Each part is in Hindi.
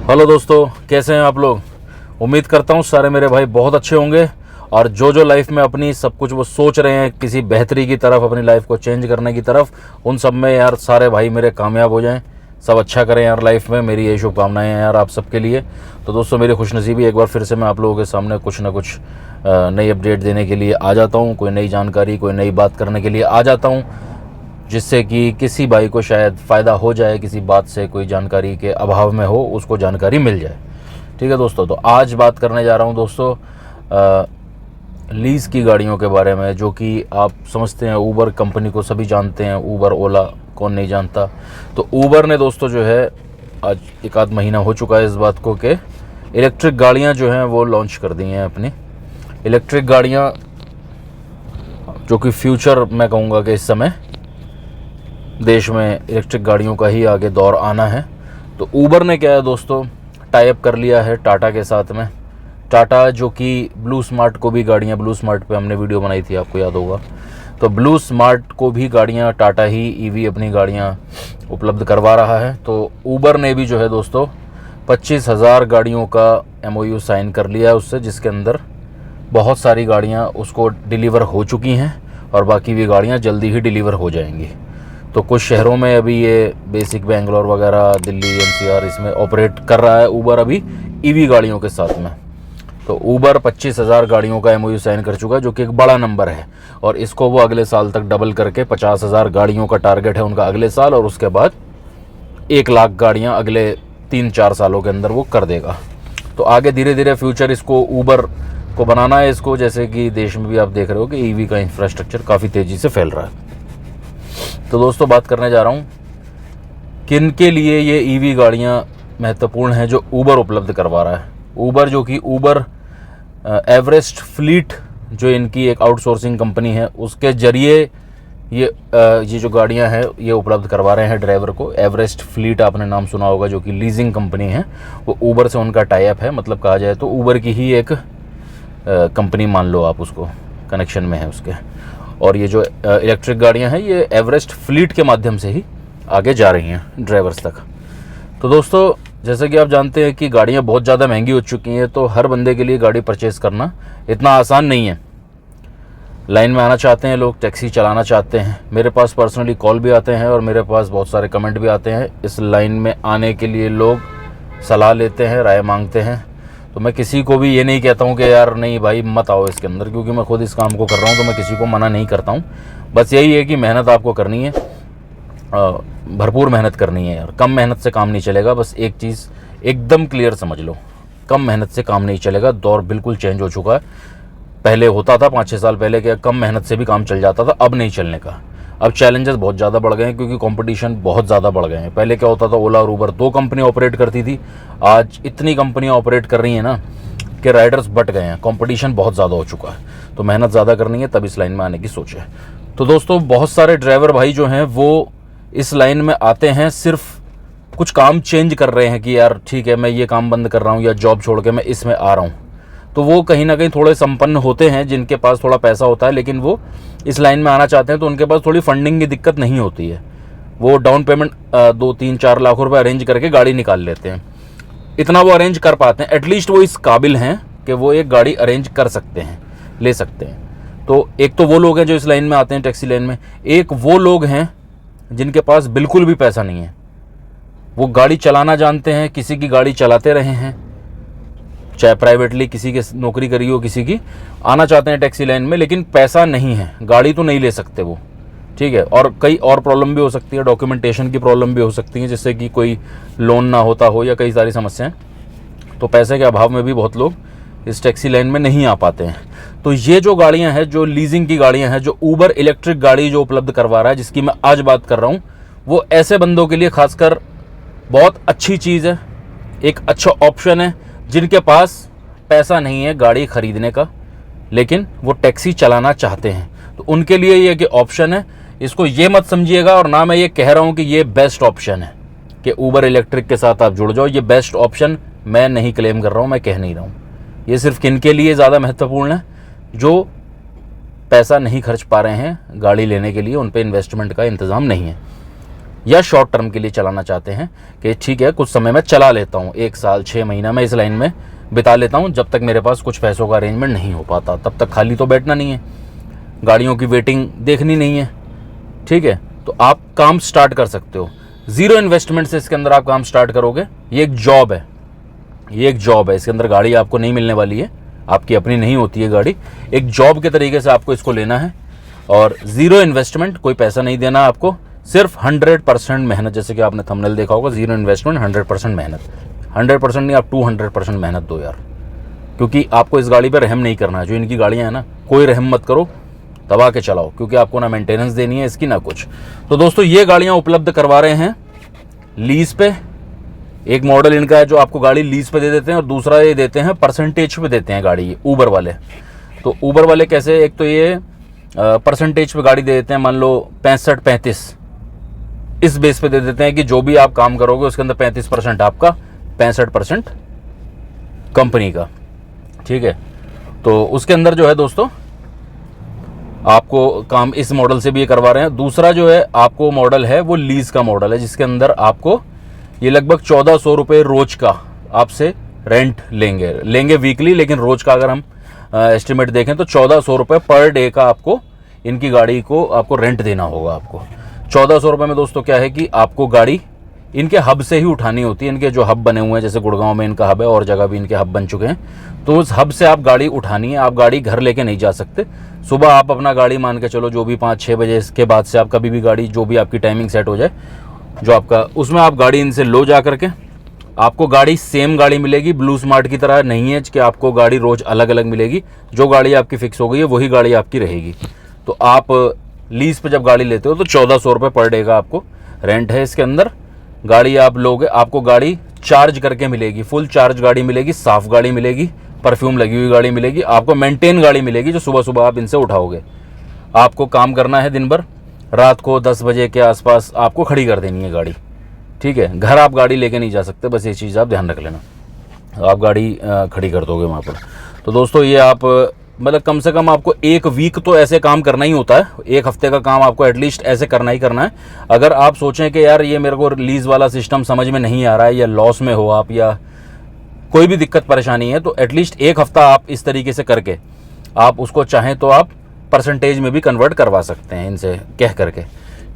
हेलो दोस्तों, कैसे हैं आप लोग। उम्मीद करता हूँ सारे मेरे भाई बहुत अच्छे होंगे और जो लाइफ में अपनी सब कुछ वो सोच रहे हैं किसी बेहतरी की तरफ, अपनी लाइफ को चेंज करने की तरफ, उन सब में यार सारे भाई मेरे कामयाब हो जाएं, सब अच्छा करें यार लाइफ में। मेरी यही शुभकामनाएं हैं यार आप सबके लिए। तो दोस्तों, मेरी खुशनसीबी एक बार फिर से मैं आप लोगों के सामने कुछ ना कुछ नई अपडेट देने के लिए आ जाता हूँ, कोई नई जानकारी, कोई नई बात करने के लिए आ जाता हूँ, जिससे कि किसी भाई को शायद फ़ायदा हो जाए, किसी बात से कोई जानकारी के अभाव में हो उसको जानकारी मिल जाए। ठीक है दोस्तों, तो आज बात करने जा रहा हूँ दोस्तों लीज़ की गाड़ियों के बारे में, जो कि आप समझते हैं ऊबर कंपनी को सभी जानते हैं। ऊबर, ओला कौन नहीं जानता। तो ऊबर ने दोस्तों जो है आज एक आध महीना हो चुका है इस बात को कि इलेक्ट्रिक गाड़ियाँ जो हैं वो लॉन्च कर दी हैं अपनी। इलेक्ट्रिक गाड़ियाँ जो कि फ्यूचर मैं कहूँगा कि इस समय देश में इलेक्ट्रिक गाड़ियों का ही आगे दौर आना है। तो ऊबर ने क्या है दोस्तों, टाई अप कर लिया है टाटा के साथ में। टाटा जो कि ब्लू स्मार्ट को भी गाड़ियाँ, ब्लू स्मार्ट पे हमने वीडियो बनाई थी, आपको याद होगा। तो ब्लू स्मार्ट को भी गाड़ियाँ टाटा ही ईवी अपनी गाड़ियाँ उपलब्ध करवा रहा है। तो ऊबर ने भी जो है दोस्तों 25,000 गाड़ियों का MOU साइन कर लिया है उससे, जिसके अंदर बहुत सारी गाड़ियाँ उसको डिलीवर हो चुकी हैं और बाकी भी गाड़ियाँ जल्दी ही डिलीवर हो जाएंगी। तो कुछ शहरों में अभी ये बेसिक बेंगलोर वगैरह, दिल्ली, NCR इसमें ऑपरेट कर रहा है ऊबर अभी ईवी गाड़ियों के साथ में। तो ऊबर 25,000 गाड़ियों का MOU साइन कर चुका है, जो कि एक बड़ा नंबर है, और इसको वो अगले साल तक डबल करके 50,000 गाड़ियों का टारगेट है उनका अगले साल, और उसके बाद 1 लाख गाड़ियाँ अगले 3-4 सालों के अंदर वो कर देगा। तो आगे धीरे धीरे फ्यूचर इसको ऊबर को बनाना है इसको, जैसे कि देश में भी आप देख रहे हो कि EV का इंफ्रास्ट्रक्चर काफ़ी तेज़ी से फैल रहा है। तो दोस्तों, बात करने जा रहा हूँ किन के लिए ये EV गाड़ियाँ महत्वपूर्ण हैं जो ऊबर उपलब्ध करवा रहा है। ऊबर जो कि ऊबर एवरेस्ट फ्लीट जो इनकी एक आउटसोर्सिंग कंपनी है, उसके ज़रिए ये जो गाड़ियाँ हैं ये उपलब्ध करवा रहे हैं ड्राइवर को। एवरेस्ट फ्लीट आपने नाम सुना होगा, जो कि लीजिंग कंपनी है, वो ऊबर से उनका टाई अप है। मतलब कहा जाए तो ऊबर की ही एक कंपनी मान लो आप, उसको कनेक्शन में है उसके। और ये जो इलेक्ट्रिक गाड़ियां हैं ये एवरेस्ट फ्लीट के माध्यम से ही आगे जा रही हैं ड्राइवर्स तक। तो दोस्तों, जैसे कि आप जानते हैं कि गाड़ियां बहुत ज़्यादा महंगी हो चुकी हैं, तो हर बंदे के लिए गाड़ी परचेज़ करना इतना आसान नहीं है। लाइन में आना चाहते हैं लोग, टैक्सी चलाना चाहते हैं। मेरे पास पर्सनली कॉल भी आते हैं और मेरे पास बहुत सारे कमेंट भी आते हैं। इस लाइन में आने के लिए लोग सलाह लेते हैं, राय मांगते हैं। तो मैं किसी को भी ये नहीं कहता हूँ कि यार नहीं भाई मत आओ इसके अंदर, क्योंकि मैं खुद इस काम को कर रहा हूँ, तो मैं किसी को मना नहीं करता हूँ। बस यही है कि मेहनत आपको करनी है, भरपूर मेहनत करनी है यार। कम मेहनत से काम नहीं चलेगा। बस एक चीज़ एकदम क्लियर समझ लो, कम मेहनत से काम नहीं चलेगा। दौर बिल्कुल चेंज हो चुका है। पहले होता था 5-6 साल पहले कि कम मेहनत से भी काम चल जाता था, अब नहीं चलने का। अब चैलेंजेस बहुत ज़्यादा बढ़ गए हैं, क्योंकि कंपटीशन बहुत ज़्यादा बढ़ गए हैं। पहले क्या होता था, ओला और ऊबर 2 कंपनियां ऑपरेट करती थी, आज इतनी कंपनियां ऑपरेट कर रही हैं ना कि राइडर्स बट गए हैं। कंपटीशन बहुत ज़्यादा हो चुका है, तो मेहनत ज़्यादा करनी है, तब इस लाइन में आने की सोच है। तो दोस्तों, बहुत सारे ड्राइवर भाई जो हैं वो इस लाइन में आते हैं, सिर्फ कुछ काम चेंज कर रहे हैं कि यार ठीक है मैं ये काम बंद कर रहा हूँ या जॉब छोड़ के मैं इसमें आ रहा हूँ। तो वो कहीं ना कहीं थोड़े संपन्न होते हैं, जिनके पास थोड़ा पैसा होता है, लेकिन वो इस लाइन में आना चाहते हैं, तो उनके पास थोड़ी फंडिंग की दिक्कत नहीं होती है। वो डाउन पेमेंट 2-3-4 लाख रुपए अरेंज करके गाड़ी निकाल लेते हैं। इतना वो अरेंज कर पाते हैं, एटलीस्ट वो इस काबिल हैं कि वो एक गाड़ी अरेंज कर सकते हैं, ले सकते हैं। तो एक तो वो लोग हैं जो इस लाइन में आते हैं टैक्सी लाइन में। एक वो लोग हैं जिनके पास बिल्कुल भी पैसा नहीं है, वो गाड़ी चलाना जानते हैं, किसी की गाड़ी चलाते रहे हैं, चाहे प्राइवेटली किसी के नौकरी करी हो, किसी की, आना चाहते हैं टैक्सी लाइन में, लेकिन पैसा नहीं है, गाड़ी तो नहीं ले सकते वो। ठीक है, और कई और प्रॉब्लम भी हो सकती है, डॉक्यूमेंटेशन की प्रॉब्लम भी हो सकती है, जिससे कि कोई लोन ना होता हो या कई सारी समस्याएं। तो पैसे के अभाव में भी बहुत लोग इस टैक्सी लाइन में नहीं आ पाते हैं। तो ये जो गाड़ियाँ हैं, जो लीजिंग की गाड़ियाँ हैं, जो ऊबर इलेक्ट्रिक गाड़ी जो उपलब्ध करवा रहा है, जिसकी मैं आज बात कर रहा हूँ, वो ऐसे बंदों के लिए खासकर बहुत अच्छी चीज़ है, एक अच्छा ऑप्शन है, जिनके पास पैसा नहीं है गाड़ी खरीदने का, लेकिन वो टैक्सी चलाना चाहते हैं। तो उनके लिए ये कि ऑप्शन है। इसको ये मत समझिएगा, और ना मैं ये कह रहा हूँ कि ये बेस्ट ऑप्शन है कि ऊबर इलेक्ट्रिक के साथ आप जुड़ जाओ। ये बेस्ट ऑप्शन मैं नहीं क्लेम कर रहा हूँ, मैं कह नहीं रहा हूँ। ये सिर्फ किनके लिए ज़्यादा महत्वपूर्ण है, जो पैसा नहीं खर्च पा रहे हैं गाड़ी लेने के लिए, उन पर इन्वेस्टमेंट का इंतज़ाम नहीं है। या शॉर्ट टर्म के लिए चलाना चाहते हैं कि ठीक है कुछ समय मैं चला लेता हूँ, 1 साल 6 महीना मैं इस लाइन में बिता लेता हूँ, जब तक मेरे पास कुछ पैसों का अरेंजमेंट नहीं हो पाता तब तक खाली तो बैठना नहीं है, गाड़ियों की वेटिंग देखनी नहीं है, ठीक है। तो आप काम स्टार्ट कर सकते हो, ज़ीरो इन्वेस्टमेंट से इसके अंदर आप काम स्टार्ट करोगे। ये एक जॉब है, ये एक जॉब है, इसके अंदर गाड़ी आपको नहीं मिलने वाली है, आपकी अपनी नहीं होती है गाड़ी, एक जॉब के तरीके से आपको इसको लेना है। और ज़ीरो इन्वेस्टमेंट, कोई पैसा नहीं देना आपको, सिर्फ 100% मेहनत, जैसे कि आपने थंबनेल देखा होगा, ज़ीरो इन्वेस्टमेंट 100% मेहनत। 100% नहीं, आप 200% मेहनत दो यार, क्योंकि आपको इस गाड़ी पर रहम नहीं करना है। जो इनकी गाड़ियाँ हैं ना, कोई रहम मत करो, दबा के चलाओ, क्योंकि आपको ना मेंटेनेंस देनी है इसकी ना कुछ। तो दोस्तों ये गाड़ियाँ उपलब्ध करवा रहे हैं लीज पे। एक मॉडल इनका है जो आपको गाड़ी लीज पे दे देते हैं, और दूसरा ये देते हैं परसेंटेज पे देते हैं गाड़ी, ऊबर वाले। तो ऊबर वाले कैसे, एक तो ये परसेंटेज पे गाड़ी दे देते हैं, मान लो 65-35 इस बेस पे दे देते हैं कि जो भी आप काम करोगे उसके अंदर 35% आपका, 65% कंपनी का, ठीक है। तो उसके अंदर जो है दोस्तों आपको काम इस मॉडल से भी ये करवा रहे हैं। दूसरा जो है आपको मॉडल है वो लीज का मॉडल है, जिसके अंदर आपको ये लगभग 1400 रुपये रोज का आपसे रेंट लेंगे वीकली, लेकिन रोज का अगर हम एस्टिमेट देखें तो 1400 रुपये पर डे का आपको इनकी गाड़ी को आपको रेंट देना होगा। आपको 1400 रुपये में दोस्तों क्या है कि आपको गाड़ी इनके हब से ही उठानी होती है। इनके जो हब बने हुए हैं, जैसे गुड़गांव में इनका हब है और जगह भी इनके हब बन चुके हैं, तो उस हब से आप गाड़ी उठानी है। आप गाड़ी घर लेके नहीं जा सकते। सुबह आप अपना गाड़ी मान के चलो, जो भी 5-6 बजे के बाद से आप कभी भी गाड़ी, जो भी आपकी टाइमिंग सेट हो जाए, जो आपका, उसमें आप गाड़ी इनसे लो जा करके, आपको गाड़ी सेम गाड़ी मिलेगी, ब्लू स्मार्ट की तरह नहीं है कि आपको गाड़ी रोज अलग अलग मिलेगी। जो गाड़ी आपकी फिक्स हो गई है वही गाड़ी आपकी रहेगी। तो आप लीज पे जब गाड़ी लेते हो तो 1400 रुपये पर डे का आपको रेंट है। इसके अंदर गाड़ी आप लोगे, आपको गाड़ी चार्ज करके मिलेगी, फुल चार्ज गाड़ी मिलेगी, साफ गाड़ी मिलेगी, परफ्यूम लगी हुई गाड़ी मिलेगी, आपको मेंटेन गाड़ी मिलेगी जो सुबह सुबह आप इनसे उठाओगे। आपको काम करना है दिन भर, रात को 10 बजे के आसपास आपको खड़ी कर देनी है गाड़ी, ठीक है। घर आप गाड़ी लेके नहीं जा सकते, बस ये चीज़ आप ध्यान रख लेना। आप गाड़ी खड़ी कर दोगे वहाँ पर। तो दोस्तों ये आप मतलब कम से कम आपको 1 वीक तो ऐसे काम करना ही होता है, 1 हफ्ते का काम आपको एटलीस्ट ऐसे करना ही करना है। अगर आप सोचें कि यार ये मेरे को लीज़ वाला सिस्टम समझ में नहीं आ रहा है, या लॉस में हो आप, या कोई भी दिक्कत परेशानी है, तो एटलीस्ट 1 हफ्ता आप इस तरीके से करके आप उसको चाहें तो आप परसेंटेज में भी कन्वर्ट करवा सकते हैं इनसे कह करके,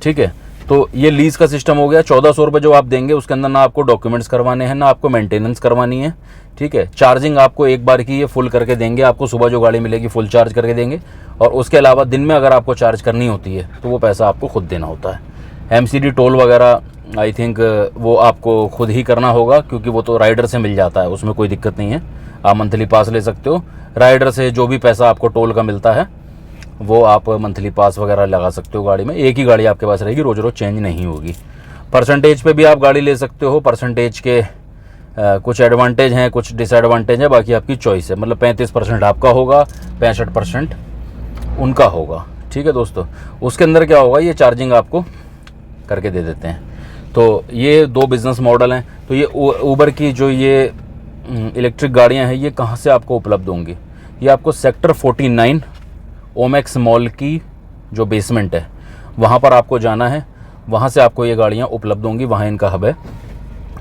ठीक है। तो ये लीज़ का सिस्टम हो गया। 1400 रुपये जो आप देंगे उसके अंदर ना आपको डॉक्यूमेंट्स करवाने हैं, ना आपको मेंटेनेंस करवानी है, ठीक है। चार्जिंग आपको एक बार की ये फुल करके देंगे, आपको सुबह जो गाड़ी मिलेगी फुल चार्ज करके देंगे, और उसके अलावा दिन में अगर आपको चार्ज करनी होती है तो वो पैसा आपको खुद देना होता है। MCD टोल वगैरह आई थिंक वो आपको खुद ही करना होगा, क्योंकि वो तो राइडर से मिल जाता है, उसमें कोई दिक्कत नहीं है। आप मंथली पास ले सकते हो, राइडर से जो भी पैसा आपको टोल का मिलता है वो आप मंथली पास वगैरह लगा सकते हो गाड़ी में। एक ही गाड़ी आपके पास रहेगी, रोज रोज चेंज नहीं होगी। परसेंटेज पे भी आप गाड़ी ले सकते हो। परसेंटेज के कुछ एडवांटेज हैं, कुछ डिसएडवांटेज है, बाकी आपकी चॉइस है। मतलब 35% आपका होगा, 65% उनका होगा, ठीक है दोस्तों। उसके अंदर क्या होगा, ये चार्जिंग आपको करके दे देते हैं। तो ये 2 बिज़नेस मॉडल हैं। तो ये ऊबर की जो ये इलेक्ट्रिक गाड़ियाँ हैं, ये कहाँ से आपको उपलब्ध होंगी? ये आपको सेक्टर 49 ओमेक्स मॉल की जो बेसमेंट है वहाँ पर आपको जाना है। वहाँ से आपको ये गाड़ियाँ उपलब्ध होंगी, वहाँ इनका हब है।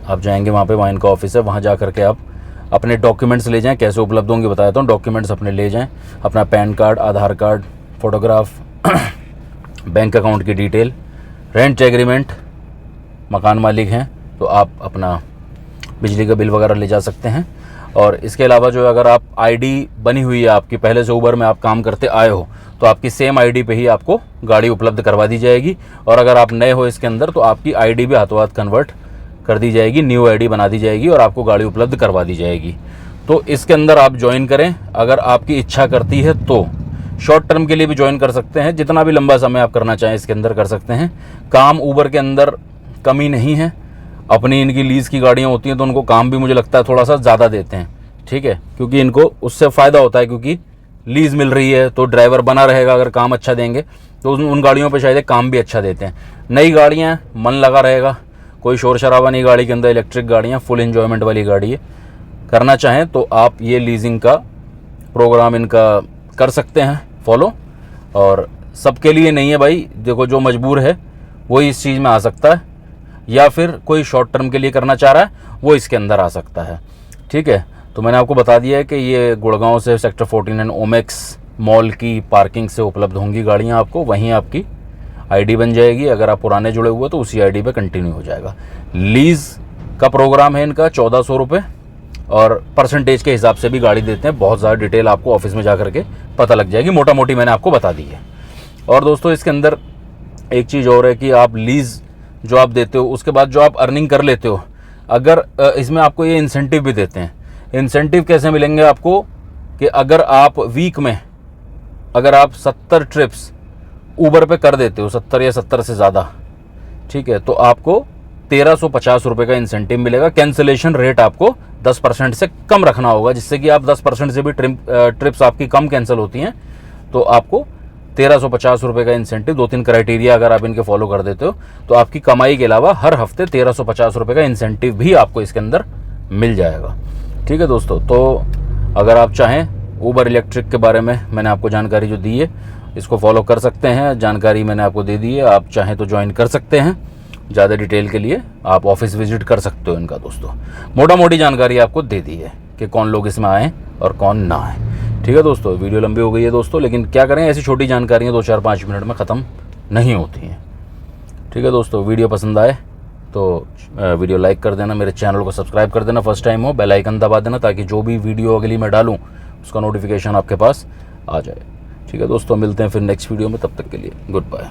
आप जाएंगे वहाँ पे, वहाँ इनका ऑफिस है, वहाँ जा करके आप अपने डॉक्यूमेंट्स ले जाएं। कैसे उपलब्ध होंगे बताता हूँ। डॉक्यूमेंट्स अपने ले जाएं, अपना पैन कार्ड, आधार कार्ड, फोटोग्राफ, बैंक अकाउंट की डिटेल, रेंट एग्रीमेंट, मकान मालिक हैं तो आप अपना बिजली का बिल वगैरह ले जा सकते हैं। और इसके अलावा जो अगर आप आईडी बनी हुई है आपकी, पहले से ऊबर में आप काम करते आए हो, तो आपकी सेम आईडी पे ही आपको गाड़ी उपलब्ध करवा दी जाएगी। और अगर आप नए हो इसके अंदर तो आपकी आईडी भी हाथों हाथ कन्वर्ट कर दी जाएगी, न्यू आईडी बना दी जाएगी और आपको गाड़ी उपलब्ध करवा दी जाएगी। तो इसके अंदर आप ज्वाइन करें, अगर आपकी इच्छा करती है तो शॉर्ट टर्म के लिए भी ज्वाइन कर सकते हैं। जितना भी लंबा समय आप करना चाहें इसके अंदर कर सकते हैं। काम ऊबर के अंदर कमी नहीं है। अपनी इनकी लीज़ की गाड़ियाँ होती हैं तो उनको काम भी मुझे लगता है थोड़ा सा ज़्यादा देते हैं, ठीक है, क्योंकि इनको उससे फ़ायदा होता है, क्योंकि लीज़ मिल रही है तो ड्राइवर बना रहेगा। अगर काम अच्छा देंगे तो उन गाड़ियों पे शायद काम भी अच्छा देते हैं। नई गाड़ियाँ, मन लगा रहेगा, कोई शोर शराबा नहीं गाड़ी के अंदर। इलेक्ट्रिक गाड़ियाँ फुल एन्जॉयमेंट वाली गाड़ी है। करना चाहें तो आप ये लीजिंग का प्रोग्राम इनका कर सकते हैं फॉलो। और सबके लिए नहीं है भाई, देखो जो मजबूर है वही इस चीज़ में आ सकता है। या फिर कोई शॉर्ट टर्म के लिए करना चाह रहा है वो इसके अंदर आ सकता है। ठीक है, तो मैंने आपको बता दिया है कि ये गुड़गांव से सेक्टर 14 एंड ओमेक्स मॉल की पार्किंग से उपलब्ध होंगी गाड़ियाँ आपको, वहीं आपकी आईडी बन जाएगी। अगर आप पुराने जुड़े हुए तो उसी आईडी पे कंटिन्यू हो जाएगा। लीज़ का प्रोग्राम है इनका 1400 रुपये, और परसेंटेज के हिसाब से भी गाड़ी देते हैं। बहुत ज़्यादा डिटेल आपको ऑफिस में जा करके पता लग जाएगी, मोटा मोटी मैंने आपको बता दी है। और दोस्तों इसके अंदर एक चीज़ और है कि आप लीज़ जो आप देते हो उसके बाद जो आप अर्निंग कर लेते हो, अगर इसमें आपको ये इंसेंटिव भी देते हैं। इंसेंटिव कैसे मिलेंगे आपको कि अगर आप वीक में अगर आप 70 ट्रिप्स ऊबर पे कर देते हो, 70 या 70 से ज़्यादा, ठीक है, तो आपको 1350 रुपये का इंसेंटिव मिलेगा। कैंसिलेशन रेट आपको 10% से कम रखना होगा, जिससे कि आप 10% से भी ट्रिप्स आपकी कम कैंसिल होती हैं, तो आपको 1350 रुपये का इंसेंटिव। 2-3 क्राइटेरिया अगर आप इनके फॉलो कर देते हो तो आपकी कमाई के अलावा हर हफ्ते 1350 रुपये का इंसेंटिव भी आपको इसके अंदर मिल जाएगा। ठीक है दोस्तों, तो अगर आप चाहें ऊबर इलेक्ट्रिक के बारे में मैंने आपको जानकारी जो दी है इसको फॉलो कर सकते हैं। जानकारी मैंने आपको दे दी है, आप चाहें तो ज्वाइन कर सकते हैं। ज़्यादा डिटेल के लिए आप ऑफिस विजिट कर सकते हो इनका। दोस्तों मोटा मोटी जानकारी आपको दे दी है कि कौन लोग इसमें आएँ और कौन ना आए। ठीक है दोस्तों, वीडियो लंबी हो गई है दोस्तों, लेकिन क्या करें, ऐसी छोटी जानकारियाँ 2-4-5 मिनट में ख़त्म नहीं होती हैं। ठीक है दोस्तों, वीडियो पसंद आए तो वीडियो लाइक कर देना, मेरे चैनल को सब्सक्राइब कर देना, फर्स्ट टाइम हो बेल आइकन दबा देना, ताकि जो भी वीडियो अगली मैं डालूँ उसका नोटिफिकेशन आपके पास आ जाए। ठीक है दोस्तों, मिलते हैं फिर नेक्स्ट वीडियो में, तब तक के लिए गुड बाय।